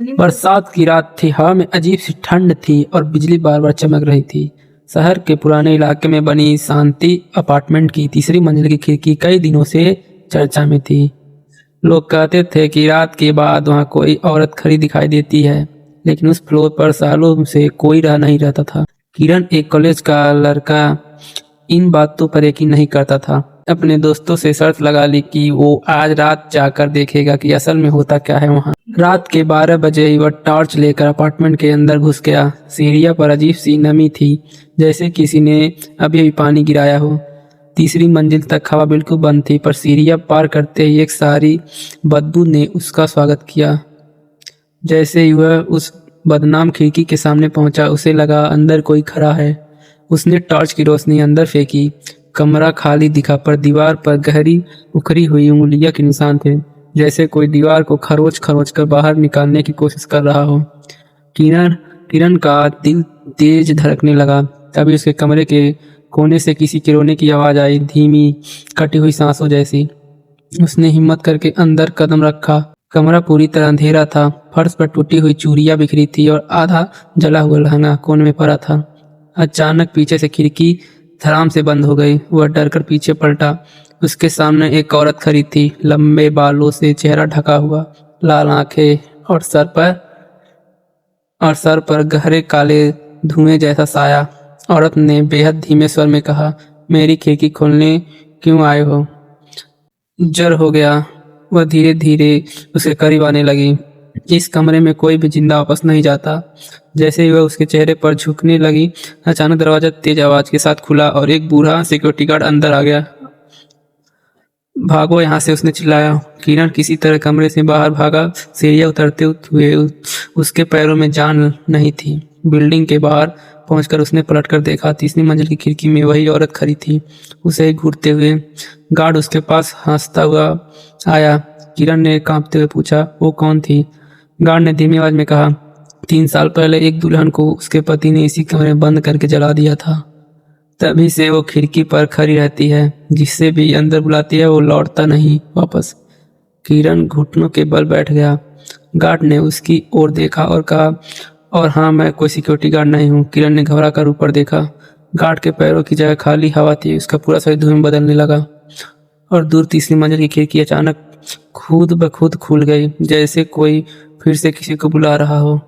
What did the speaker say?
बरसात की रात थी। हवा में अजीब सी ठंड थी और बिजली बार बार चमक रही थी। शहर के पुराने इलाके में बनी शांति अपार्टमेंट की तीसरी मंजिल की खिड़की कई दिनों से चर्चा में थी। लोग कहते थे कि रात के बाद वहां कोई औरत खड़ी दिखाई देती है, लेकिन उस फ्लोर पर सालों से कोई रह नहीं रहता था। किरण, एक कॉलेज का लड़का, इन बातों पर यकीन नहीं करता था। अपने दोस्तों से शर्त लगा ली कि वो आज रात जाकर देखेगा कि असल में होता क्या है वहां। रात के 12 बजे ही वह टॉर्च लेकर अपार्टमेंट के अंदर घुस गया। सीढ़ियों पर अजीब सी नमी थी, जैसे किसी ने अभी अभी पानी गिराया हो। तीसरी मंजिल तक हवा बिल्कुल बंद थी, पर सीढ़ियां पार करते ही एक सारी बदबू ने उसका स्वागत किया। जैसे ही वह उस बदनाम खिड़की के सामने पहुंचा, उसे लगा अंदर कोई खड़ा है। उसने टॉर्च की रोशनी अंदर फेंकी। कमरा खाली दिखा, पर दीवार पर गहरी उखड़ी हुई उंगलियों के निशान थे, जैसे कोई दीवार को खरोच खरोच कर बाहर निकालने की कोशिश कर रहा हो। किरण किरण का दिल तेज धड़कने लगा। तभी उसके कमरे के कोने से किसी के रोने की आवाज आई, धीमी कटी हुई सांसों जैसी। उसने हिम्मत करके अंदर कदम रखा। कमरा पूरी तरह अंधेरा था। फर्श पर टूटी हुई चूड़ियां बिखरी थी और आधा जला हुआ लहंगा कोने में पड़ा था। अचानक पीछे से खिड़की धड़ाम से बंद हो गई। वह डरकर पीछे पलटा। उसके सामने एक औरत खड़ी थी, लंबे बालों से चेहरा ढका हुआ, लाल आंखें और सर पर गहरे काले धुएं जैसा साया। औरत ने बेहद धीमे स्वर में कहा, मेरी खिड़की खोलने क्यों आए हो? जर हो गया। वह धीरे धीरे उसके करीब आने लगी। इस कमरे में कोई भी जिंदा वापस नहीं जाता। जैसे ही वह उसके चेहरे पर झुकने लगी, अचानक दरवाजा तेज आवाज के साथ खुला और एक बूढ़ा सिक्योरिटी गार्ड अंदर आ गया। भागो यहाँ से, उसने चिल्लाया। किरण किसी तरह कमरे से बाहर भागा। सीढ़ियां उतरते हुए उसके पैरों में जान नहीं थी। बिल्डिंग के बाहर पहुंचकर उसने पलटकर देखा। तीसरी मंजिल की खिड़की में वही औरत खड़ी थी, उसे घूरते हुए। गार्ड उसके पास हंसता हुआ आया। किरण ने कांपते हुए पूछा, वो कौन थी? गार्ड ने धीमी आवाज में कहा, 3 साल पहले एक दुल्हन को उसके पति ने इसी कमरे में बंद करके जला दिया था। तभी से वो खिड़की पर खड़ी रहती है। जिससे भी अंदर बुलाती है वो लौटता नहीं वापस। किरण घुटनों के बल बैठ गया। गार्ड ने उसकी ओर देखा और कहा, और हाँ, मैं कोई सिक्योरिटी गार्ड नहीं हूँ। किरण ने घबरा कर ऊपर देखा। गार्ड के पैरों की जगह खाली हवा थी। उसका पूरा शरीर धुएं में बदलने लगा और दूर तीसरी मंजिल की खिड़की अचानक खुद ब खुद खुल गई, जैसे कोई फिर से किसी को बुला रहा हो।